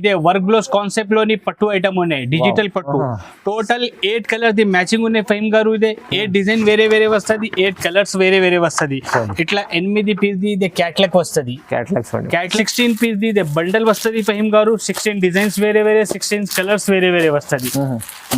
ఇదే work blouse concept లోని పట్టు ఐటమ్ ఉన్నాయి, డిజిటల్ పట్టు. టోటల్ 8 కలర్ ది మ్యాచింగ్ ఉన్నాయి ఫహీమ్ గారు. ఇదే 8 డిజైన్ వేరే వేరే వస్తుంది, 8 కలర్స్ వేరే వేరే వస్తుంది. ఇట్లా 8 పీస్ ది ఇదే క్యాట్లాగ్ వస్తుంది. క్యాట్లాగ్ 16 పీస్ ది ఇదే బండల్ వస్తుంది ఫహీమ్ గారు. 16 డిజైన్స్ వేరే వేరే, 16 కలర్స్ వేరే వేరే వస్తుంది.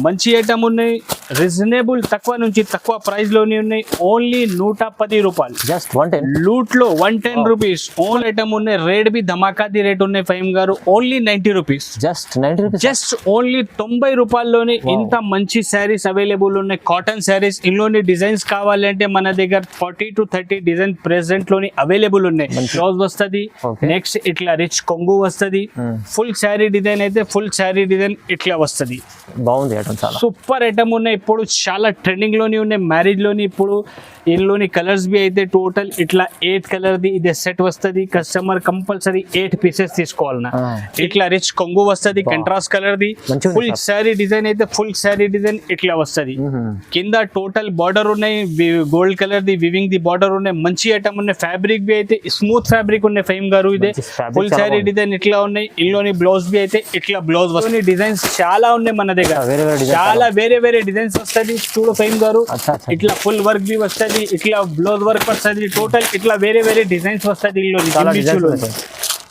మంచి ఐటమ్ ఉన్నాయి, రీజనబుల్ తక్కువ నుంచి తక్కువ ప్రైస్ లోనే ఉన్నాయి. ఓన్లీ 110 రూపాయలు, జస్ట్ 110 లూట్ లో 110 రూపీస్. ఓన్ ఐటమ్ ఉన్నాయి, రేట్ బి ధమాకాది రేట్ ఉన్నాయి ఫహీమ్ గారు. Only 90 rupees, just 90 rupees, just only 90 రూపాయల్లోనే ఇంత మంచి శారీస్ అవైలబుల్ ఉన్నాయి. కాటన్ శారీస్ ఇందులోని డిజైన్స్ కావాలంటే మన దగ్గర 40 to 30 డిజైన్ ప్రెసెంట్ లోని అవైలబుల్ ఉన్నాయి. బ్లౌజ్ వస్తుంది, నెక్స్ట్ ఇట్లా రిచ్ కొంగు వస్తుంది. ఫుల్ శారీ డిజైన్ అయితే ఫుల్ శారీ డిజైన్ ఇట్లా వస్తుంది. బాగుంది ఐటమ్, చాలా సూపర్ ఐటమ్ ఉన్నాయి. ఇప్పుడు చాలా ట్రెండింగ్ లోని ఉన్నాయి మ్యారేజ్ లోని. ఇప్పుడు ఇందులోని కలర్స్ బి అయితే టోటల్ ఇట్లా 8 కలర్ ది ఇదే సెట్ వస్తుంది. కస్టమర్ కంపల్సరీ 8 పీసెస్ తీసుకోవాలన్నా. ఇట్లా రిచ్ కొంగు వస్తుంది, contrast colour the. Full sari design అయితే ఫుల్ శారీ డిజైన్ ఇట్లా వస్తుంది. కింద టోటల్ బార్డర్ ఉన్నాయి, gold colour the weaving the border ఉన్నాయి. మంచి ఐటమ్ ఉన్నాయి. ఫ్యాబ్రిక్ బి అయితే స్మూత్ ఫ్యాబ్రిక్ ఉన్నాయి ఫహీమ్ గారు. ఇదే ఫుల్ శారీ డిజైన్ ఇట్లా ఉన్నాయి. ఇందులోని బ్లౌజ్ బి అయితే ఇట్లా బ్లౌజ్ వస్తుంది. డిజైన్స్ చాలా ఉన్నాయి మన దగ్గర, చాలా వేరే వేరే డిజైన్స్ వస్తుంది. చూడు ఫహీమ్ గారు, ఇట్లా ఫుల్ వర్క్ బి వస్తుంది, ఇట్లా బ్లౌజ్ వర్క్ వస్తుంది. టోటల్ ఇట్లా వేరే వేరే డిజైన్స్ వస్తుంది. ఇందులో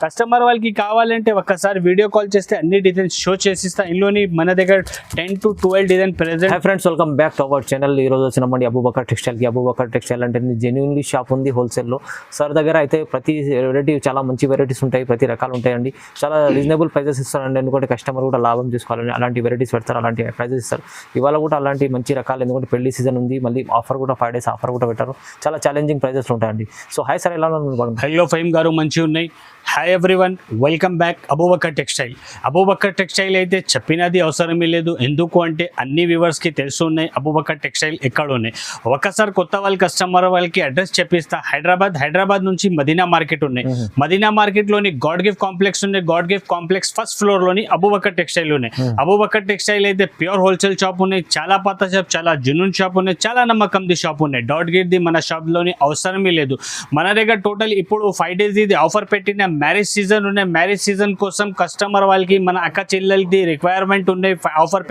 కస్టమర్ వాళ్ళకి కావాలంటే ఒక్కసారి వీడియో కాల్ చేస్తే అన్ని డిజైన్స్ షో చేసిస్తా. ఇందులోని మన దగ్గర 10 to 12 design present. Hi friends, welcome back to our channel. ఈ రోజు వచ్చినామండి అబూబకర్ టెక్స్టైల్ కి. అబూబకర్ టెక్స్టైల్ అంటే జెన్యున్లీ షాప్ ఉంది హోల్సేల్లో. సార్ దగ్గర అయితే ప్రతి వెరైటీ చాలా మంచి వెరైటీస్ ఉంటాయి, ప్రతి రకాలు ఉంటాయండి. చాలా రీజనబుల్ ప్రైజెస్ ఇస్తారండి, ఎందుకంటే కస్టమర్ కూడా లాభం చేసుకోవాలని అలాంటి వెరైటీస్ పెడతారు, అలాంటి ప్రైజెస్ ఇస్తారు. ఇవాళ కూడా అలాంటి మంచి రకాలు, ఎందుకంటే పెళ్లి సీజన్ ఉంది, మళ్ళీ ఆఫర్ కూడా 5 days ఆఫర్ కూడా పెట్టారు. చాలా ఛాలెంజింగ్ ప్రైజెస్ ఉంటాయండి. సో హాయ్ సార్, ఎలా ఉన్నారు? హలో ఫహీమ్ గారు, మంచిగా ఉన్నాయి. Hi everyone, welcome back Abu Bakr textile. Abu Bakr textile అయితే చెప్పినది అవసరమే లేదు, ఎందుకు అంటే అన్ని వ్యూవర్స్కి తెలుసు ఉన్నాయి అబూబకర్ టెక్స్టైల్ ఎక్కడ ఉన్నాయి. ఒకసారి కొత్త వాళ్ళ కస్టమర్ వాళ్ళకి అడ్రస్ చెప్పిస్తా. హైదరాబాద్ నుంచి మదీనా మార్కెట్ ఉన్నాయి. మదీనా మార్కెట్లోని గాడ్ గిఫ్ట్ కాంప్లెక్స్ ఉన్నాయి. గాడ్ గిఫ్ట్ కాంప్లెక్స్ ఫస్ట్ ఫ్లోర్లోని అబూబకర్ టెక్స్టైల్ ఉన్నాయి. అబూబకర్ టెక్స్టైల్ అయితే ప్యూర్ హోల్సేల్ షాప్ ఉన్నాయి, చాలా పాత షాప్, చాలా జునూన్ షాప్ ఉన్నాయి, చాలా నమ్మకంది షాప్ ఉన్నాయి. డాట్ గేట్ది మన షాప్లోని అవసరమే లేదు. మన దగ్గర టోటల్ ఇప్పుడు 5 days ఇది ఆఫర్ పెట్టిన మ్యారేజ్ సీజన్ ఉన్నాయి. మ్యారేజ్ సీజన్ కోసం కస్టమర్ వాళ్ళకి మన అక్క చెల్లెలది రిక్వైర్మెంట్ ఉన్నాయి. ఆఫర్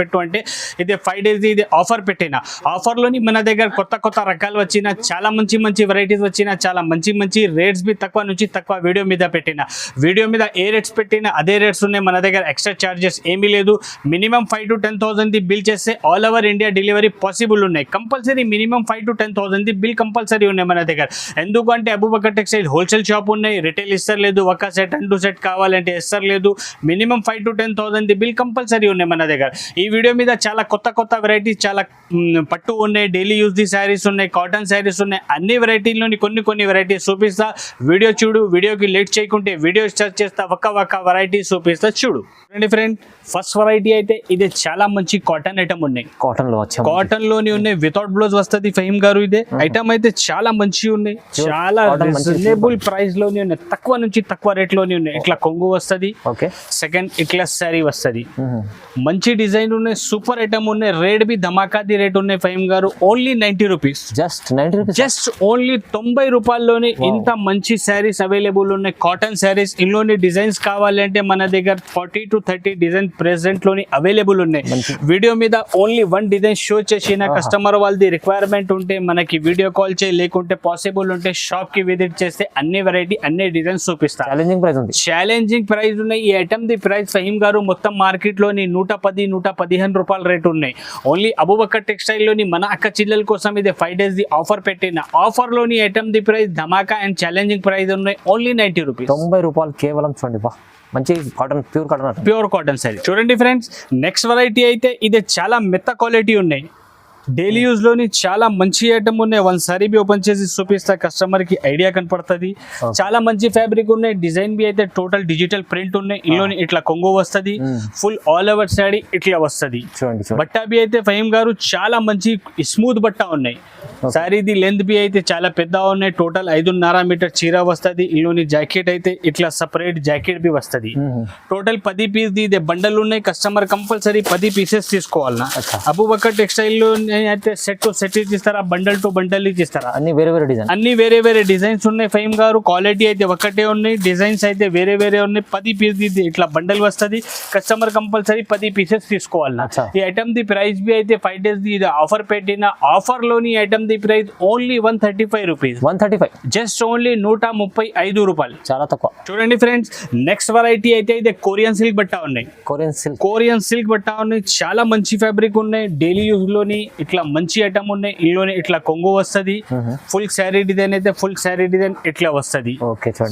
పెట్టు అంటే ఇది 5 days ఇది ఆఫర్ పెట్టిన. ఆఫర్లోని మన దగ్గర కొత్త రకాలు వచ్చిన, చాలా మంచి వెరైటీస్ వచ్చిన, చాలా మంచి రేట్స్ బి తక్కువ నుంచి తక్కువ వీడియో మీద పెట్టిన. వీడియో మీద ఏ రేట్స్ పెట్టినా అదే రేట్స్ ఉన్నాయి మన దగ్గర. ఎక్స్ట్రా చార్జెస్ ఏమీ లేదు. మినిమం 5 to 10,000 ది బిల్ చేస్తే all over India delivery possible ఉన్నాయి. కంపల్సరీ మినిమం 5 to 10,000 ది బిల్ కంపల్సరీ ఉన్నాయి మన దగ్గర. ఎందుకంటే అబూబకర్ టెక్స్టైల్ హోల్సేల్ షాప్ ఉన్నాయి, రిటైల్ ఇస్తారు లేదు. ఒక సెట్ 2 సెట్ కావాలంటే ఇస్తారు లేదు. మినిమం 5 to 10,000 ది బిల్ కంపల్సరీ ఉన్నాయి మన దగ్గర. ఈ వీడియో మీద చాలా కొత్త వెరైటీస్, చాలా పట్టు ఉన్నాయి, డైలీ యూజ్ ది శారీస్ ఉన్నాయి, కాటన్ శారీస్ ఉన్నాయి. అన్ని వెరైటీలోని కొన్ని వెరైటీస్ చూపిస్తా. వీడియో చూడు, వీడియోకి లేట్ చేయకుంటే వీడియో స్టార్ట్ చేస్తా. ఒక్క వెరైటీ చూపిస్తా, చూడు ఫ్రెండ్. ఫస్ట్ వెరైటీ అయితే ఇది చాలా మంచి కాటన్ ఐటమ్ ఉన్నాయి. కాటన్ లోని ఉన్నాయి, వితౌట్ బ్లౌజ్ వస్తుంది ఫహీమ్ గారు. ఇదే ఐటమ్ అయితే చాలా మంచి ఉన్నాయి, చాలా రీజనబుల్ ప్రైస్ లోని ఉన్నాయి, తక్కువ నుంచి తక్కువ రేట్ లోని ఉన్నాయి. ఇట్లా కొంగు వస్తుంది, సెకండ్ ఇట్లా శారీ వస్తుంది. మంచి డిజైన్ ఉన్నాయి, సూపర్ ఐటమ్ ఉన్నాయి. రేట్ బి ధమాకాది రేట్ ఉన్నాయి ఫహీమ్ గారు. ఓన్లీ 90 రూపీస్, జస్ట్ ఓన్లీ 90 రూపాయల్లోనే ఇంత మంచి శారీస్ అవైలబుల్ ఉన్నాయి. కాటన్ శారీస్ ఇందులోని డిజైన్స్ కావాలంటే మన దగ్గర 40 to 30 డిజైన్ ప్రెసెంట్ లోని అవైలబుల్ ఉన్నాయి. వీడియో మీద ఓన్లీ 1 డిజైన్ షో చేసిన. కస్టమర్ వాళ్ళది రిక్వైర్మెంట్ ఉంటే మనకి వీడియో కాల్ చేయి, లేకుంటే పాసిబుల్ ఉంటే షాప్ కి విజిట్ చేస్తే అన్ని వెరైటీ అన్ని డిజైన్స్ చూపిస్తారు. ఛాలెంజింగ్ ప్రైస్ ఉన్నాయి. ఈ ఐటమ్ ది ప్రైస్ ఫహీమ్ గారు మొత్తం మార్కెట్ లోని 110-115 రూపాయల రేట్ ఉన్నాయి. ఓన్లీ అబూబకర్ టెక్స్టైల్ లోని మన అక్క చిల్లెల కోసం ఇది 5 days ది ఆఫర్ పెట్టిన. ఆఫర్ లోని ఐటమ్ ది price Dhamaka and challenging price ఉన్నాయి. ఓన్లీ 90 రూపీస్, 90 రూపాయలు కేవలం. చూడండి, మంచి కాటన్, ప్యూర్ కాటన్ సారీ. చూడండి ఫ్రెండ్స్, నెక్స్ట్ వెరైటీ అయితే ఇది చాలా మెత్త క్వాలిటీ ఉన్నాయి. డైలీ యూజ్ లోని చాలా మంచి ఐటమ్ ఉన్నాయి. ఒకసారి బి ఓపెన్ చేసి చూపిస్తా, కస్టమర్ కి ఐడియా కనపడుతుంది. చాలా మంచి ఫ్యాబ్రిక్ ఉన్నాయి. డిజైన్ బి అయితే టోటల్ డిజిటల్ ప్రింట్ ఉన్నాయి. ఇందులోని ఇట్లా కొంగు వస్తుంది, ఫుల్ ఆల్ ఓవర్ సారీ ఇట్లా వస్తుంది. బట్ట బి అయితే ఫహీమ్ గారు చాలా మంచి స్మూత్ బట్ట ఉన్నాయి. సారీది లెంత్ బి అయితే చాలా పెద్ద ఉన్నాయి. టోటల్ 5.5 మీటర్ చీర వస్తుంది. ఇందులోని జాకెట్ అయితే ఇట్లా సపరేట్ జాకెట్ బి వస్తుంది. టోటల్ 10 పీస్ ది బండల్ ఉన్నాయి. కస్టమర్ కంపల్సరీ 10 పీసెస్ తీసుకోవాలన్నా. అబూబకర్ టెక్స్టైల్ లో డిజైన్ అయితే సెట్ టు సెట్ ఇచ్చిస్తారా, బండల్ టు బండల్ ఇచ్చిస్తారా? అన్ని వేరే వేరే డిజైన్. అన్ని వేరే వేరే డిజైన్స్ ఉన్నాయి ఫహీమ్ గారు. క్వాలిటీ అయితే ఒకటే ఉన్నాయి, డిజైన్స్ అయితే వేరే వేరే ఉన్నాయి. 10 పీస్ ఇట్లా బండల్ వస్తుంది. కస్టమర్ కంపల్సరీ 10 పీసెస్ తీసుకోవాలి. అచ్చా. ఈ ఐటమ్ ది ప్రైస్ బి అయితే 5 days ది ఇది ఆఫర్ పెట్టిన ఆఫర్ లోని ఐటమ్ ది price only 135 rupees. 135, just only 135 రూపాయలు. చాలా తక్కువ. చూడండి ఫ్రెండ్స్, నెక్స్ట్ వెరైటీ అయితే ఇది కొరియన్ సిల్క్ బట్ట ఉన్నాయి. కొరియన్ సిల్క్ బట్ట ఉన్నాయి. చాలా మంచి ఫ్యాబ్రిక్ ఉన్నాయి. డైలీ యూజ్ లోని ఇట్లా మంచి ఐటమ్ ఉన్నాయి. ఇందులోని ఇట్లా కొంగు వస్తుంది. ఫుల్ శారీ డిజైన్ అయితే ఫుల్ శారీ డిజైన్ ఇట్లా వస్తుంది.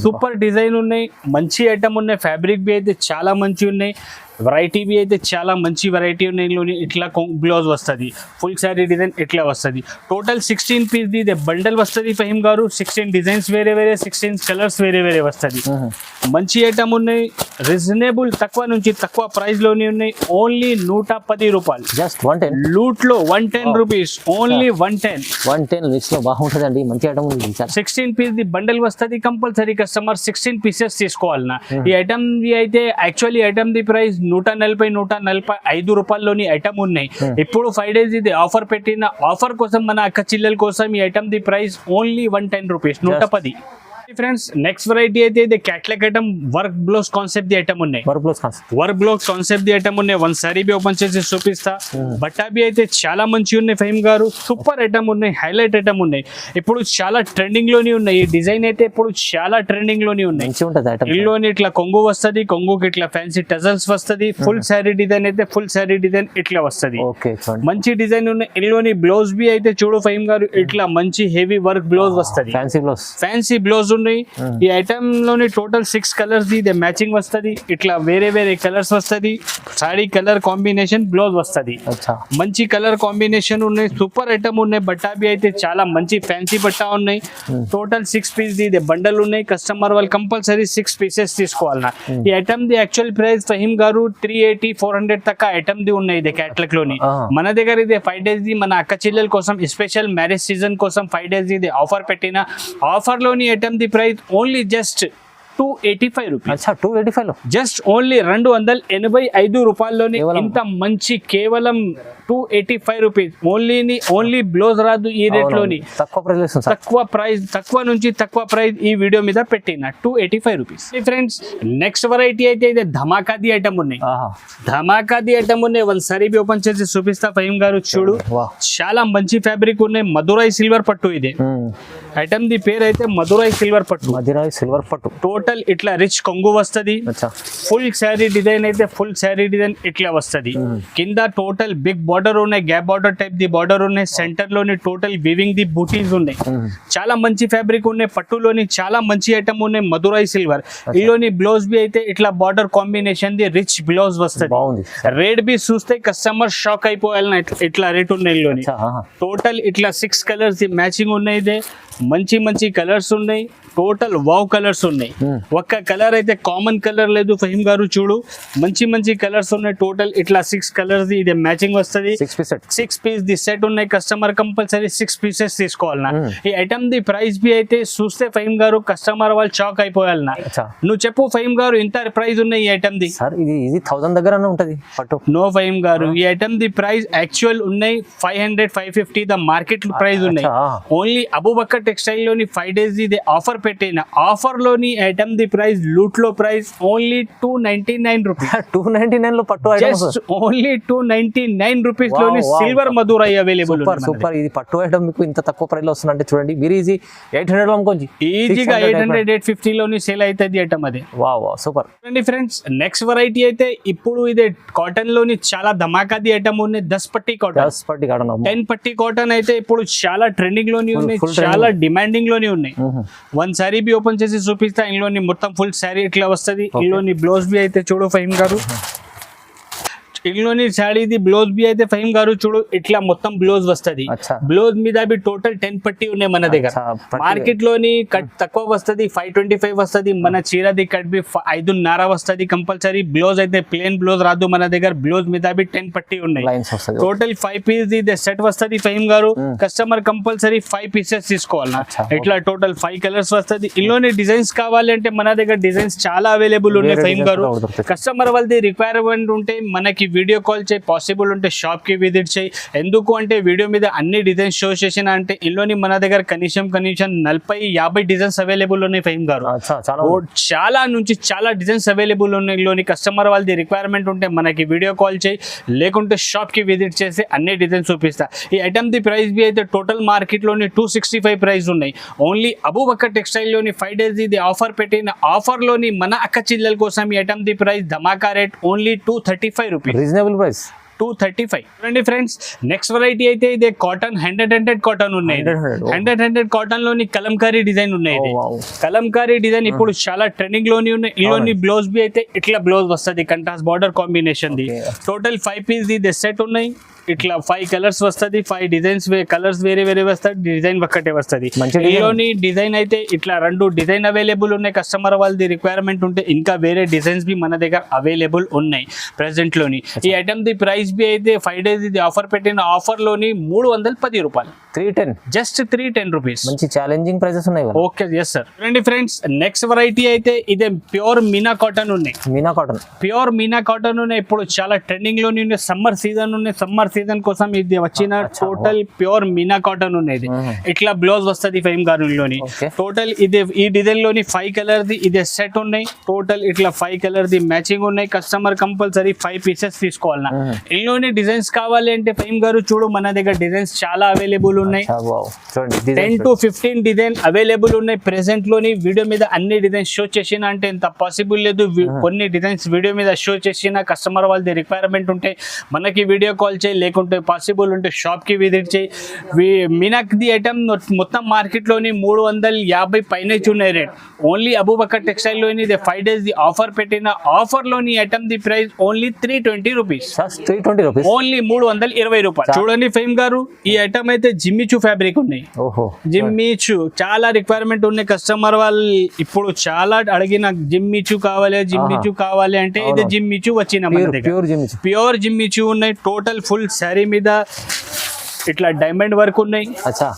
సూపర్ డిజైన్ ఉన్నాయి. మంచి ఐటమ్ ఉన్నాయి. ఫ్యాబ్రిక్ బి అయితే చాలా మంచి ఉన్నాయి. వెరైటీ బి అయితే చాలా మంచి వెరైటీ ఉన్నాయి. ఇందులోని ఇట్లా బ్లౌజ్ వస్తుంది. ఫుల్ శారీ డిజైన్ ఇట్లా వస్తుంది. టోటల్ 16 పీస్ ఇది బండల్ వస్తుంది ఫహీమ్ గారు. 16 డిజైన్స్ వేరే వేరే, 16 కలర్స్ వేరే వేరే వస్తుంది. మంచి ఐటమ్ ఉన్నాయి. రీజనబుల్ తక్కువ నుంచి తక్కువ ప్రైస్ లోనే ఉన్నాయి. ఓన్లీ 110 రూపాయలు. జస్ట్ 110. లూట్ లో 110 రూపీస్. ఓన్లీ 110 లిస్ట్ లో బాగుంటుందండి. మంచి ఐటమ్ ఉంది. 16 పీస్ ది బండల్ వస్తుంది. కంపల్సరీ కస్టమర్ 16 పీసెస్ తీసుకోవాలన్నా. ఈ ఐటమ్ ది అయితే యాక్చువల్లీ ఐటమ్ ది ప్రైస్ 145 రూపాయల్లోని ఐటమ్ ఉన్నాయి. ఇప్పుడు 5 days ఇది ఆఫర్ పెట్టిన ఆఫర్ కోసం మన అక్క చిల్లెల కోసం ఈ ఐటమ్ ది price only 110 rupees. 110. Friends, next variety అయితే ఇది catalogue item work blouse concept ది ఐటమ్ ఉన్నాయి. వర్క్ బ్లౌజ్ కాన్సెప్ట్ ది ఐటమ్ ఉన్నాయి. వన్ సారీ బి ఓపెన్ చేసి చూపిస్తా. బట్టా బి అయితే చాలా మంచి ఉన్నాయి ఫహీమ్ గారు. సూపర్ ఐటమ్ ఉన్నాయి. హైలైట్ ఐటమ్ ఉన్నాయి. ఇప్పుడు చాలా ట్రెండింగ్ లోని ఉన్నాయి. ఈ డిజైన్ అయితే ఇప్పుడు చాలా ట్రెండింగ్ లోని ఉన్నాయి. ఇల్లోని ఇట్లా కొంగు వస్తుంది. కొంగుకి ఇట్లా ఫ్యాన్సీ టజల్స్ వస్తుంది. ఫుల్ శారీ డిజైన్ అయితే ఫుల్ శారీ డిజైన్ ఇట్లా వస్తుంది. మంచి డిజైన్ ఉన్నాయి. ఇల్లోని బ్లౌజ్ బి అయితే చూడు ఫహీమ్ గారు, ఇట్లా మంచి హెవీ వర్క్ బ్లౌజ్ వస్తుంది. ఫ్యాన్సీ బ్లౌజ్ ఉన్నాయి. ఈ ఐటమ్ లోని టోటల్ 6 కలర్స్ ఇది మ్యాచింగ్ వస్తుంది. ఇట్లా వేరే వేరే కలర్స్ వస్తుంది. సారీ కలర్ కాంబినేషన్ బ్లౌజ్ వస్తుంది. మంచి కలర్ కాంబినేషన్ ఉన్నాయి. సూపర్ ఐటమ్ ఉన్నాయి. బట్టా బి అయితే చాలా మంచి ఫ్యాన్సీ బట్టా ఉన్నాయి. టోటల్ 6 పీస్ ఇది బండల్ ఉన్నాయి. కస్టమర్ వాళ్ళు కంపల్సరీ 6 పీసెస్ తీసుకోవాలన్నా. ఈ ఐటమ్ ది యాక్చువల్ ప్రైస్ ఫహీమ్ గారు 380, 400 తక్క ఐటమ్ ది ఉన్నాయి ఇది క్యాట్లాగ్ లోని. మన దగ్గర ఇది 5 days ది మన అక్క చెల్లెల కోసం స్పెషల్ మ్యారేజ్ సీజన్ కోసం 5 days ఇది ఆఫర్ పెట్టిన ఆఫర్ లోని ఐటమ్ ది ప్రైస్ ఓన్లీ జస్ట్ 285 రూపీస్. 285 లో జస్ట్ ఓన్లీ 285 రూపాయల్లోనే ఇంత మంచి కేవలం 285 రూపీస్. ఓన్లీ బ్లౌజ్ రాదు ఈ రేట్ లోని. తక్కువ నుంచి తక్కువ ప్రైస్ ఈ వీడియో మీద పెట్టిన 285 రూపీస్. ఫ్రెండ్స్, నెక్స్ట్ వెరైటీ అయితే ఇది ధమాకాది ఐటమ్ ఉన్నాయి. ధమాకాది ఐటమ్ ఉన్నాయి. వన్ సారీ బి ఓపెన్ చేసి చూపిస్తా ఫహీమ్ గారు. చూడు, చాలా మంచి ఫ్యాబ్రిక్ ఉన్నాయి. మధురై సిల్వర్ పట్టు ఇది ఐటమ్ ది పేరు అయితే మధురై సిల్వర్ పట్టు. టోటల్ ఇట్లా రిచ్ కొంగు వస్తుంది. ఫుల్ శారీ డిజైన్ అయితే ఫుల్ శారీ డిజైన్ ఇట్లా వస్తుంది. కింద టోటల్ బిగ్ బార్డర్ ఉన్నాయి. Gap border type the border ఉన్నాయి. సెంటర్ లోని టోటల్ వివింగ్ ది బూటీస్ ఉన్నాయి. చాలా మంచి ఫ్యాబ్రిక్ ఉన్నాయి. పట్టులోని చాలా మంచి ఐటమ్ ఉన్నాయి. మధురై సిల్వర్. ఇలోని బ్లౌజ్ బి అయితే ఇట్లా border combination the rich blouse వస్తుంది. రేట్ బి చూస్తే కస్టమర్ షాక్ అయిపోయాలి. ఇట్లా రేట్ ఉన్నాయి. ఇలోని టోటల్ ఇట్లా 6 కలర్స్ ది మ్యాచింగ్ ఉన్నాయి. మంచి కలర్స్ ఉన్నాయి. టోటల్ వావ్ కలర్స్ ఉన్నాయి. ఒక్క కలర్ అయితే కామన్ కలర్ లేదు ఫహీమ్ గారు. చూడు, మంచి కలర్స్ ఉన్నాయి. టోటల్ ఇట్లా 6 కలర్స్ ఇది మ్యాచింగ్ వస్తుంది. 6 పీస్ ది సెట్ ఉన్నాయి. కస్టమర్ కంపల్సరీ 6 పీసెస్ తీసుకోవాలన్నా. ఈ ఐటమ్ ది ప్రైస్ బి అయితే చూస్తే ఫహీమ్ గారు కస్టమర్ వాళ్ళు షాక్ అయిపోయాలన్నా. నువ్వు చెప్పు ఫహీమ్ గారు, ఇంత ప్రైస్ ఉన్నాయి ఈ ఐటమ్ ది? ఇది 1000 దగ్గర ఉంటది పట్టు. నో ఫహీమ్ గారు, ఈ ఐటమ్ ది ప్రైస్ యాక్చువల్ ఉన్నాయి 500, 550 ద మార్కెట్ ప్రైస్ ఉన్నాయి. ఓన్లీ అబూబకర్ టెక్స్టైల్ లోని 5 days ఇది ఆఫర్ పెట్టిన ఆఫర్ లోని ఐటమ్ ది ప్రైస్ లూట్ లో ప్రైస్ ఓన్లీ 299 రూపీస్. 299 లో పట్టు ఐటమ్. ఓన్లీ 299 రూపీస్ లోని సిల్వర్ మధురై అవైలబుల్. సూపర్. ఇది పట్టు ఐటమ్ మీకు ఇంత తక్కువ ప్రైస్ లో వస్తుందంటే చూడండి. మీరు ఈజీ 800 లో అమ్ముకోండి. ఈజీగా 800, 850 లోని సేల్ అవుతుంది ఐటమ్ అది. Wow, super. చూడండి ఫ్రెండ్స్, నెక్స్ట్ వెరైటీ అయితే ఇప్పుడు ఇది కాటన్ లోని చాలా ధమాకాది ఐటమ్ ఉన్నాయి. 10 పట్టీ కాటన్. 10 పట్టీ కాటన్ అయితే ఇప్పుడు చాలా ట్రెండింగ్ లోని ఉన్నాయి. చాలా డిమాండింగ్ లోని ఉన్నాయి. వన్ సారీ బి ఓపెన్ చేసి చూపిస్తా. ఇందులోని మొత్తం ఫుల్ శారీ ఇట్లా వస్తుంది. ఇందులోని బ్లౌజ్ బి అయితే చూడు ఫహీమ్ గారు. ఇందులోని శారీది బ్లౌజ్ బి అయితే ఫహీమ్ గారు చూడు, ఇట్లా మొత్తం బ్లౌజ్ వస్తుంది. బ్లౌజ్ మీద బి టోటల్ 10 పట్టీ ఉన్నాయి మన దగ్గర. మార్కెట్ లోని కట్ తక్కువ వస్తుంది, 525 వస్తుంది. మన చీరది కట్ బి 5.5 వస్తుంది కంపల్సరీ. బ్లౌజ్ అయితే ప్లేన్ బ్లౌజ్ రాదు మన దగ్గర. బ్లౌజ్ మీద బి 10 పట్టీ ఉన్నాయి. టోటల్ 5 పీస్ ఇది సెట్ వస్తుంది ఫహీమ్ గారు. కస్టమర్ కంపల్సరీ 5 పీసెస్ తీసుకోవాలి. ఇట్లా టోటల్ 5 కలర్స్ వస్తుంది. ఇందులోని డిజైన్స్ కావాలి అంటే మన దగ్గర డిజైన్స్ చాలా అవైలబుల్ ఉన్నాయి ఫహీమ్ గారు. కస్టమర్ వాళ్ళది రిక్వైర్మెంట్ ఉంటే మనకి వీడియో కాల్ చేయి, పాసిబుల్ ఉంటే షాప్కి విజిట్ చేయి. ఎందుకు అంటే వీడియో మీద అన్ని డిజైన్స్ షో చేసిన అంటే ఇందులోని మన దగ్గర కనీసం 40-50 డిజైన్స్ అవైలబుల్ ఉన్నాయి ఫహీమ్ గారు. చాలా నుంచి చాలా డిజైన్స్ అవైలబుల్ ఉన్నాయి. ఇందులోని కస్టమర్ వాళ్ళది రిక్వైర్మెంట్ ఉంటే మనకి వీడియో కాల్ చేయి, లేకుంటే షాప్కి విజిట్ చేసి అన్ని డిజైన్స్ చూపిస్తా. ఈ ఐటమ్ ది ప్రైస్ బి అయితే టోటల్ మార్కెట్లోని 265 ప్రైస్ ఉన్నాయి. ఓన్లీ అబూబకర్ టెక్స్టైల్లోని 5 days ఇది ఆఫర్ పెట్టిన ఆఫర్లోని మన అక్క చెల్లెల కోసం ఈ ఐటమ్ ది ప్రైస్ ధమాకా rate only 235 rupees. Reasonable price 235. చూడండి ఫ్రెండ్స్, నెక్స్ట్ వెరైటీ అయితే ఇదే కాటన్ 100 కాటన్ ఉన్నాయి. 100 కాటన్ లోని కలంకారీ డిజైన్ ఉన్నాయి. కలంకారీ డిజైన్ ఇప్పుడు చాలా ట్రెండింగ్ లోని ఉన్నాయి. ఇందులోని బ్లౌజ్ బి అయితే ఇట్లా బ్లౌజ్ వస్తుంది, కంట్రాస్ట్ బార్డర్ కాంబినేషన్ ది. టోటల్ 5 పీస్ ఇది సెట్ ఉన్నాయి. ఇట్లా 5 కలర్స్ వస్తుంది, 5 డిజైన్స్ కలర్స్ వేరే వేరే వస్తుంది, డిజైన్ ఒక్కటే వస్తుంది. ఇందులోని డిజైన్ అయితే ఇట్లా 2 డిజైన్ అవైలబుల్ ఉన్నాయి. కస్టమర్ వాళ్ళది రిక్వైర్మెంట్ ఉంటే ఇంకా వేరే డిజైన్స్ బి మన దగ్గర అవైలబుల్ ఉన్నాయి ప్రెసెంట్ లోని. ఈ ఐటమ్ ది ప్రైస్ బి అయితే 5 days ఇది ఆఫర్ పెట్టిన ఆఫర్ లోని 310 రూపాయలు, 310 జస్ట్ 310 రూపీస్. మంచి ఛాలెంజింగ్ ప్రైసెస్ ఉన్నాయి. Okay, yes sir. చూడండి ఫ్రెండ్స్, నెక్స్ట్ వెరైటీ అయితే ఇదే ప్యూర్ మీనా కాటన్ ఉన్నాయి. Meena cotton, pure Meena cotton ఉన్నాయి. ఇప్పుడు చాలా ట్రెండింగ్ లోని ఉన్నాయి. సమ్మర్ సీజన్ ఉన్నాయి. సమ్మర్ సీజన్ కోసం ఇది వచ్చిన టోటల్ ప్యూర్ మీనా కాటన్ ఉన్నది. ఇట్లా బ్లౌజ్ వస్తుంది ఫహీమ్ గారులోని. టోటల్ ఇది ఈ డిజైన్ లోని 5 కలర్ ది ఇదే సెట్ ఉన్నాయి. టోటల్ ఇట్లా 5 కలర్ ది మ్యాచింగ్ ఉన్నాయి. కస్టమర్ కంపల్సరీ 5 పీసెస్ తీసుకోవాలన్నా. ఇందులోని డిజైన్స్ కావాలి అంటే ఫహీమ్ గారు చూడు, మన దగ్గర డిజైన్స్ చాలా అవైలబుల్ ఉన్నాయి. 10 to 15 డిజైన్ అవైలబుల్ ఉన్నాయి ప్రెసెంట్ లోని. వీడియో మీద అన్ని డిజైన్స్ షో చేసిన అంటే ఇంత పాసిబుల్ లేదు. కొన్ని డిజైన్స్ వీడియో మీద షో చేసిన కస్టమర్ వాళ్ళది రిక్వైర్మెంట్ ఉంటే మనకి వీడియో కాల్ చేయి, లేకుంటే పాసిబుల్ ఉంటే షాప్కి విజిట్ చేయి. మీనాక్ ది ఐటమ్ మొత్తం మార్కెట్లోని 350 పైన ఉన్నాయి రేట్. ఓన్లీ అబూబకర్ టెక్స్టైల్లోని ఇది 5 days ది ఆఫర్ పెట్టిన ఆఫర్లోని ఐటమ్ ది price only 320 rupees. 320 rupees, only 320 రూపాయలు. చూడండి ఫహీమ్ గారు, ఈ ఐటమ్ అయితే జిమ్మిచూ ఫ్యాబ్రిక్ ఉన్నాయి. జిమ్మిచూ చాలా రిక్వైర్మెంట్ ఉన్నాయి. కస్టమర్ వాళ్ళు ఇప్పుడు చాలా అడిగిన జిమ్మిచూ కావాలి అంటే ఇది జిమ్మిచూ వచ్చిన ప్యూర్ జిమ్మిచూ ఉన్నాయి. టోటల్ ఫుల్ శారీ మీద ఇట్లా డైమండ్ వర్క్ ఉన్నాయి.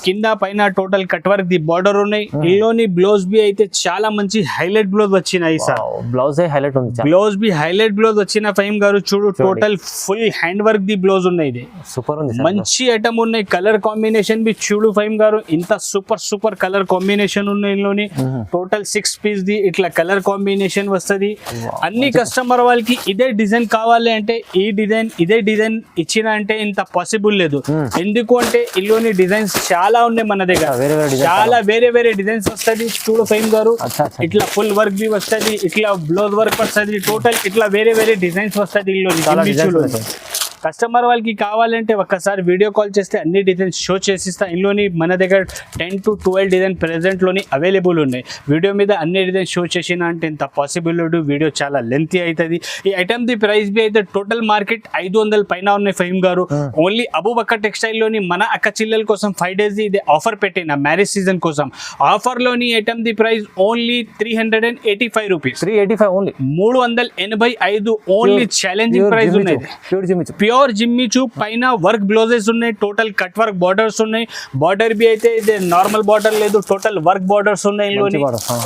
కింద పైన total cut work the border ఉన్నాయి. ఇందులోని బ్లౌజ్ బి అయితే చాలా మంచి హైలైట్ బ్లౌజ్ వచ్చినాయి సార్. బ్లౌజ్ హైలైట్ ఉంది, బ్లౌజ్ బి హైలైట్ బ్లౌజ్ వచ్చిన ఫహీమ్ గారు చూడు, total full hand work the blouse ఉన్నాయి. ఇది సూపర్ ఉంది, మంచి ఐటమ్ ఉన్నాయి. కలర్ కాంబినేషన్ బి చూడు ఫహీమ్ గారు, ఇంత సూపర్ కలర్ కాంబినేషన్ ఉన్నాయి. ఇందులోని టోటల్ 6 పీస్ ది ఇట్లా కలర్ కాంబినేషన్ వస్తుంది. అన్ని కస్టమర్ వాళ్ళకి ఇదే డిజైన్ కావాలి అంటే ఇదే డిజైన్ ఇచ్చిన అంటే ఇంత పాసిబుల్ లేదు. ఎందుకు అంటే ఇందులోని డిజైన్స్ చాలా ఉన్నాయి మన దగ్గర. చాలా వేరే డిజైన్స్ వస్తుంది. చూడు ఫహీమ్ గారు, ఇట్లా ఫుల్ వర్క్ బి వస్తుంది, ఇట్లా బ్లౌజ్ వర్క్ వస్తుంది. టోటల్ ఇట్లా వేరే డిజైన్స్ వస్తుంది. ఇందులోని కస్టమర్ వాళ్ళకి కావాలంటే ఒక్కసారి వీడియో కాల్ చేస్తే అన్ని డిజైన్స్ షో చేసిస్తా. ఇందులోని మన దగ్గర 10 to 12 డిజైన్ ప్రెసెంట్లోని అవైలబుల్ ఉన్నాయి. వీడియో మీద అన్ని డిజైన్ షో చేసిన అంటే ఇంత పాసిబుల్ లేదు, వీడియో చాలా లెంతీ అవుతుంది. ఈ ఐటమ్ ది ప్రైస్ బి అయితే టోటల్ మార్కెట్ 500 పైన ఉన్నాయి ఫహీమ్ గారు. ఓన్లీ అబూబకర్ టెక్స్టైల్లోని మన అక్క చెల్లెల కోసం 5 days ఇది ఆఫర్ పెట్టిన మ్యారేజ్ సీజన్ కోసం. ఆఫర్లోని ఐటమ్ ది price only 385 rupees. 385 only challenging price ఉన్నాయి. ప్యూర్ జిమ్మిచూ పైన వర్క్ బ్లౌజెస్ ఉన్నాయి. టోటల్ కట్ వర్క్ బార్డర్స్ ఉన్నాయి. బార్డర్ బి అయితే ఇది నార్మల్ బార్డర్ లేదు, టోటల్ వర్క్ బార్డర్స్ ఉన్నాయి.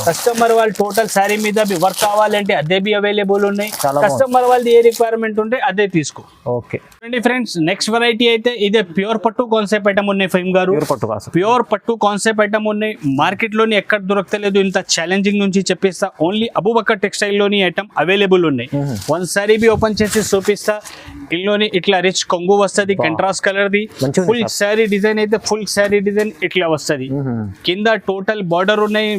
కస్టమర్ వాళ్ళు టోటల్ శారీ మీద బి వర్క్ కావాలంటే అదే బి అవైలబుల్ ఉన్నాయి. కస్టమర్ వాళ్ళది ఏ రిక్వైర్మెంట్ ఉంటే అదే తీసుకో. ఓకే ఫ్రెండ్స్, నెక్స్ట్ వెరైటీ అయితే ఇదే ప్యూర్ పట్టు కాన్సెప్ట్ ఐటమ్ ఉన్నాయి ఫహీమ్ గారు. ప్యూర్ పట్టు కాన్సెప్ట్ ఐటమ్ ఉన్నాయి. మార్కెట్ లోని ఎక్కడ దొరకలేదు. ఇంత ఛాలెంజింగ్ నుంచి చెప్పిస్తా. ఓన్లీ అబూబకర్ టెక్స్టైల్ లోని ఐటమ్ అవైలబుల్ ఉన్నాయి. వన్ సారీ బి ఓపెన్ చేసి చూపిస్తా. ఇందులోని ఇట్లా రిచ్ కొంగు వస్తుంది, contrast colour the. Full sari design అయితే ఫుల్ శారీ డిజైన్ ఇట్లా వస్తుంది. కింద టోటల్ బార్డర్ ఉన్నాయి,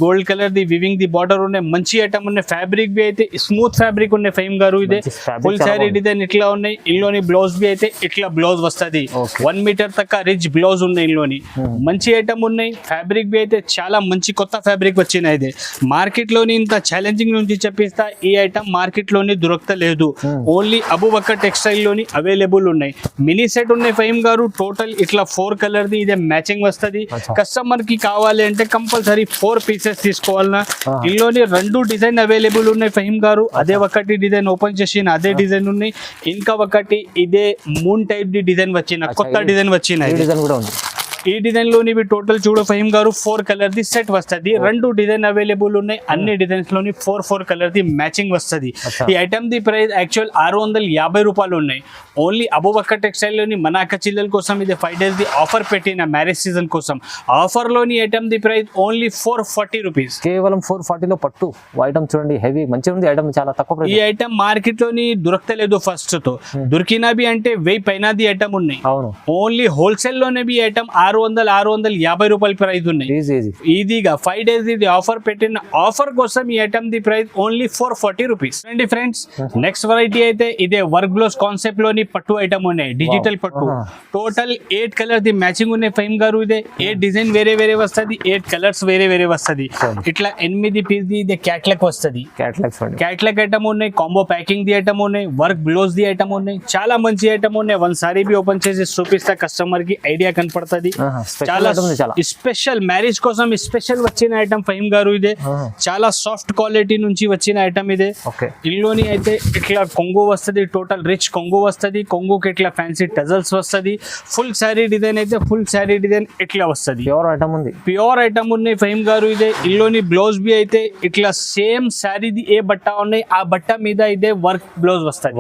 gold colour the weaving the border ఉన్నాయి. మంచి ఐటమ్ ఉన్నాయి. ఫ్యాబ్రిక్ బి అయితే స్మూత్ ఫ్యాబ్రిక్ ఉన్నాయి ఫహీమ్ గారు. ఇదే ఫుల్ శారీ డిజైన్ ఇట్లా ఉన్నాయి. ఇందులోని బ్లౌజ్ బి అయితే ఇట్లా బ్లౌజ్ వస్తుంది. 1 మీటర్ తక్క రిచ్ బ్లౌజ్ ఉన్నాయి. ఇందులోని మంచి ఐటమ్ ఉన్నాయి. ఫ్యాబ్రిక్ బి అయితే చాలా మంచి కొత్త ఫ్యాబ్రిక్ వచ్చినాయి. ఇది మార్కెట్ లోని ఇంత ఛాలెంజింగ్ నుంచి చెప్పిస్తా. ఈ ఐటమ్ మార్కెట్ లోని దొరకలేదు. ఓన్లీ అబూబకర్ టెక్స్టైల్ లోని అవైలబుల్ ఉన్నాయి. మినీ సెట్ ఉన్నాయి ఫహీమ్ గారు. టోటల్ ఇట్లా 4 కలర్ ది ఇదే మ్యాచింగ్ వస్తుంది. కస్టమర్ కి కావాలి అంటే కంపల్సరీ 4 పీసెస్ తీసుకోవాలన్నా. ఇందులోని 2 డిజైన్ అవైలబుల్ ఉన్నాయి ఫహీమ్ గారు. అదే ఒకటి డిజైన్ ఓపెన్ చేసిన అదే డిజైన్ ఉన్నాయి. ఇంకా ఒకటి ఇదే మూన్ టైప్ ది డిజైన్ వచ్చిన కొత్త డిజైన్ వచ్చిన ఈ డిజైన్ లోని టోటల్ చూడు ఫహీం గారు 4 కలర్ ది సెట్ వస్తది. 2 డిజైన్ అవైలబుల్ ఉన్నాయి. అన్ని డిజైన్స్ లోని 4 కలర్ ది మ్యాచింగ్ వస్తది. ఈ ఐటమ్ ది ప్రైస్ యాక్చువల్ 650 రూపాయలు ఉన్నాయి. ఓన్లీ అబూబకర్ టెక్స్టైల్ లోని మన అక్క చెల్లెల కోసం ఇది 5 days ది ఆఫర్ పెట్టిన మ్యారేజ్ సీజన్ కోసం. ఆఫర్ లోని ఐటమ్ ది ప్రైస్ ఓన్లీ 440 రూపీస్. కేవలం 440 లో పట్టు ఐటమ్ చూడండి, హెవీ మంచిగా ఉంది ఐటమ్, చాలా తక్కువ ఈ ఐటమ్ మార్కెట్ లోని దొరకలేదు ఫస్ట్ తో, దొరికినవి అంటే 1000 పైన ది ఐటమ్ ఉన్నాయి. అవును, ఓన్లీ హోల్సేల్ లోనే బి ఐటమ్ 650 రూపాయల ప్రైస్ ఉన్నాయి. ఈజీగా 5 days ఇది ఆఫర్ పెట్టిన ఆఫర్ కోసం ఈ ఐటమ్ ది ప్రైస్ ఓన్లీ 440 రూపీస్. అండి ఫ్రెండ్స్, నెక్స్ట్ వెరైటీ అయితే ఇదే వర్క్ బ్లౌజ్ కాన్సెప్ట్ లోని పట్టు ఐటమ్ ఉన్నాయి. డిజిటల్ పట్టు టోటల్ 8 కలర్ ది మ్యాచింగ్ ఉన్నాయి ఫహీం గారు. ఇదే 8 డిజైన్ వేరే వేరే వస్తది, 8 కలర్స్ వేరే వేరే వస్తది. ఇట్లా 8 పీస్ ది ఇదే క్యాట్లాగ్ వస్తది. క్యాట్లాగ్ ఐటమ్ ఉన్నాయి, కాంబో ప్యాకింగ్ ది ఐటమ్ ఉన్నాయి, వర్క్ బ్లౌజ్ ది ఐటమ్ ఉన్నాయి. చాలా మంచి ఐటమ్ ఉన్నాయి. వన్ సారీ బి ఓపెన్ చేసి చూపిస్తా, కస్టమర్ కి ఐడియా కనపడుతుంది. చాలా స్పెషల్ మ్యారేజ్ కోసం స్పెషల్ వచ్చిన ఐటమ్ ఫహీం గారు. ఇదే చాలా సాఫ్ట్ క్వాలిటీ నుంచి వచ్చిన ఐటమ్ ఇదే. ఇల్లోని అయితే ఇట్లా కొంగు వస్తది, టోటల్ రిచ్ కొంగు వస్తది. కొంగుకి ఇట్లా ఫ్యాన్సీ టజల్స్ వస్తది. ఫుల్ శారీ డిజైన్ అయితే ఫుల్ శారీ డిజైన్ ఇట్లా వస్తది. ప్యూర్ ఐటమ్ ఉంది, ప్యూర్ ఐటమ్ ఉన్నాయి ఫహీం గారు. ఇదే ఇల్లోని బ్లౌజ్ బి అయితే ఇట్లా సేమ్ శారీది ఏ బట్ట ఉన్నాయి ఆ బట్ట మీద ఇదే వర్క్ బ్లౌజ్ వస్తది.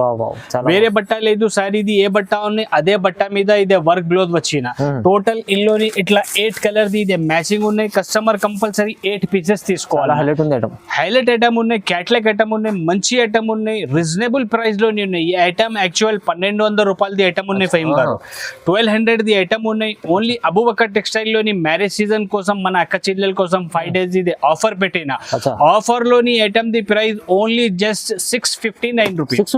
వేరే బట్ట లేదు, శారీది ఏ బట్ట ఉన్నాయి అదే బట్ట మీద ఇదే వర్క్ బ్లౌజ్ వచ్చిన. టోటల్ ఇల్లోని ఇట్లా 8 కలర్ ది ఇదే మ్యాచింగ్ ఉన్నాయి. కస్టమర్ కంపల్సరీ 8 పీసెస్ తీసుకోవాలి. హైలైట్ ఐటమ్ ఉన్నాయి, క్యాట్లాగ్ ఐటమ్ ఉన్నాయి, మంచి ఐటమ్ ఉన్నాయి, రీజనబుల్ ప్రైస్ లోనే ఉన్నాయి. ఈ ఐటమ్ యాక్చువల్ 1200 రూపాయల ది ఐటమ్ ఉన్నాయి ఫహీం గారు. 1200 ది ఐటమ్ ఉన్నాయి. ఓన్లీ అబూబకర్ టెక్స్టైల్ లోని మ్యారేజ్ సీజన్ కోసం మన అక్క చెల్లెల కోసం 5 days ఇది ఆఫర్ పెట్టిన. ఆఫర్ లోని ఐటమ్ ది price only just 659 rupees.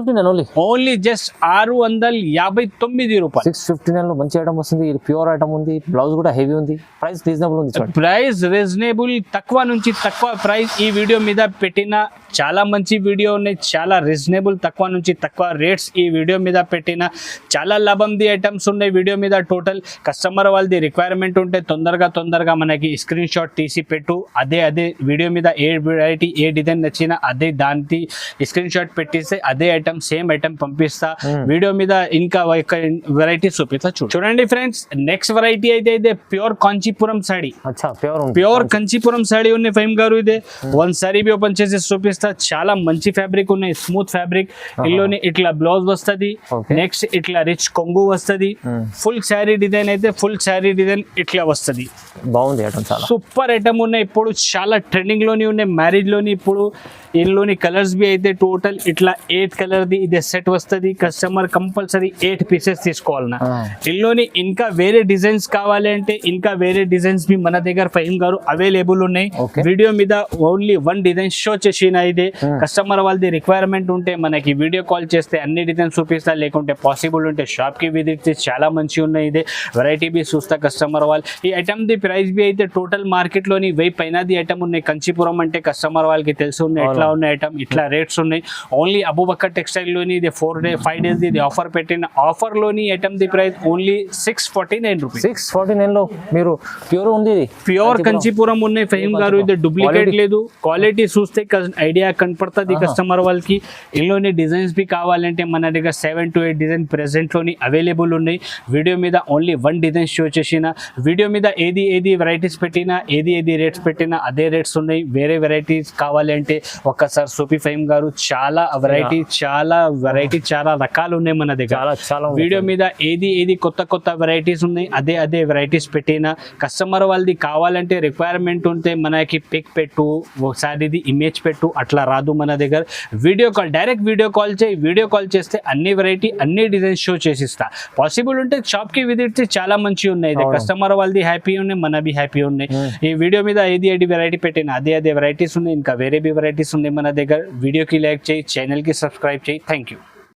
Only just 659 రూపాయలు. 659 లో మంచి ఐటమ్ వస్తుంది. ప్యూర్ ఐటమ్ ఉంది, బ్లౌజ్ కూడా హెవీ ఉంది, ప్రైస్ రీజనబుల్ ఉంది. ప్రైస్ రీజనబుల్, తక్కువ నుంచి తక్కువ ప్రైస్ ఈ వీడియో మీద పెట్టిన. చాలా మంచి వీడియో ఉన్నాయి, చాలా రీజనబుల్, తక్కువ నుంచి తక్కువ రేట్స్ ఈ వీడియో మీద పెట్టిన. చాలా లాభం ది ఐటమ్స్ ఉన్నాయి వీడియో మీద. టోటల్ కస్టమర్ వాళ్ళది రిక్వైర్మెంట్ ఉంటే తొందరగా మనకి స్క్రీన్ షాట్ తీసి పెట్టు. అదే వీడియో మీద ఏ వెరైటీ ఏ డిజైన్ నచ్చినా అదే దానికి స్క్రీన్ షాట్ పెట్టిస్తే అదే ఐటమ్ సేమ్ ఐటమ్ పంపిస్తా. వీడియో మీద ఇంకా వెరైటీ చూపిస్తా. చూడండి ఫ్రెండ్స్, నెక్స్ట్ వెరైటీ అయితే ఇదే ప్యూర్ కాంచీపురం సాడీ. ప్యూర్ కాంచీపురం సాడీ ఉన్నాయి ఫహీం గారు. ఇదే వన్ సారీ బి ఓపెన్ చేసి చూపిస్తా. చాలా మంచి ఫ్యాబ్రిక్ ఉన్నాయి, స్మూత్ ఫ్యాబ్రిక్. ఇల్లోని ఇట్లా బ్లౌజ్ వస్తది, నెక్స్ట్ ఇట్లా రిచ్ కొంగు వస్తది. ఫుల్ శారీ డిజైన్ అయితే ఫుల్ శారీ డిజైన్ ఇట్లా వస్తది. బాగుంది ఐటమ్, చాలా సూపర్ ఐటమ్ ఉన్నాయి. ఇప్పుడు చాలా ట్రెండింగ్ లోని ఉన్నాయి మ్యారేజ్ లోని. ఇప్పుడు ఇందులోని కలర్స్ బి అయితే టోటల్ ఇట్లా 8 కలర్ ది ఇదే సెట్ వస్తది. కస్టమర్ కంపల్సరీ 8 పీసెస్ తీసుకోవాలన్నా. ఇందులోని ఇంకా వేరే డిజైన్స్ కావాలి అంటే ఇంకా వేరే డిజైన్స్ బి మన దగ్గర ఫహీం గారు అవైలబుల్ ఉన్నాయి. వీడియో మీద ఓన్లీ 1 డిజైన్ షో చేసిన. ఇదే కస్టమర్ వాళ్ళది రిక్వైర్మెంట్ ఉంటే మనకి వీడియో కాల్ చేస్తే అన్ని డిజైన్స్ చూపిస్తా. లేకుంటే పాసిబుల్ ఉంటే షాప్ కి విజిట్ చేసి చాలా మంచి ఉన్నాయి. ఇదే వెరైటీ బి చూస్తా కస్టమర్ వాళ్ళు. ఈ ఐటమ్ ది ప్రైస్ బి అయితే టోటల్ మార్కెట్ లోని 1000 పైన ది ఐటమ్ ఉన్నాయి. కంచీపురం అంటే కస్టమర్ వాళ్ళకి తెలుసు ఉన్నాయి ఎట్లా ఉన్నాయి ఐటమ్, ఇట్లా రేట్స్ ఉన్నాయి. ఓన్లీ అబూబకర్ టెక్స్టైల్ లోని ఇది 5 days ఇది ఆఫర్ పెట్టిన. ఆఫర్ లోని ఐటమ్ ది ప్రైస్ ఓన్లీ 649 రూపీస్. 649 లో మీరు ప్యూర్ ఉంది, ప్యూర్ కంచీపురం ఉన్నాయి ఫహీం గారు. ఇది డూప్లికేట్ లేదు, క్వాలిటీ చూస్తే ఐడియా కనపడుతుంది కస్టమర్ వాళ్ళకి. ఇందులోని డిజైన్స్ బి కావాలంటే మన దగ్గర 7 to 8 డిజైన్ ప్రెసెంట్ లోని అవైలబుల్ ఉన్నాయి. వీడియో మీద ఓన్లీ 1 డిజైన్ షో చేసిన. వీడియో మీద ఏది వెరైటీస్ పెట్టినా ఏది రేట్స్ పెట్టినా అదే రేట్స్ ఉన్నాయి. వేరే వెరైటీస్ కావాలంటే ఒక్కసారి సూపి ఫహీం గారు చాలా వెరైటీ చాలా రకాలు ఉన్నాయి మన దగ్గర. వీడియో మీద ఏది కొత్త వెరైటీస్ ఉన్నాయి అదే వెరైటీస్ పెట్టిన. కస్టమర్ వాళ్ళది కావాలంటే రిక్వైర్మెంట్ ఉంటే మనకి పిక్ పెట్టు, ఒకసారి ఇమేజ్ పెట్టు, అట్లా రాదు మన దగ్గర. డైరెక్ట్ వీడియో కాల్ చేయి. వీడియో కాల్ చేస్తే అన్ని వెరైటీ అన్ని డిజైన్ షో చేసిస్తా. పాసిబుల్ ఉంటే షాప్ కి విజిట్ చేసి చాలా మంచి ఉన్నాయి. కస్టమర్ వాళ్ళది హ్యాపీ ఉన్నాయి, మన బి హ్యాపీ ఉన్నాయి. ఈ వీడియో మీద ఏది వెరైటీ పెట్టిన అదే వెరైటీస్ ఉన్నాయి. ఇంకా వేరే బి వెరైటీస్ ఉన్నాయి మన దగ్గర. వీడియోకి లైక్ చేయి, ఛానల్ కి సబ్స్క్రైబ్ చేయి. Thank you.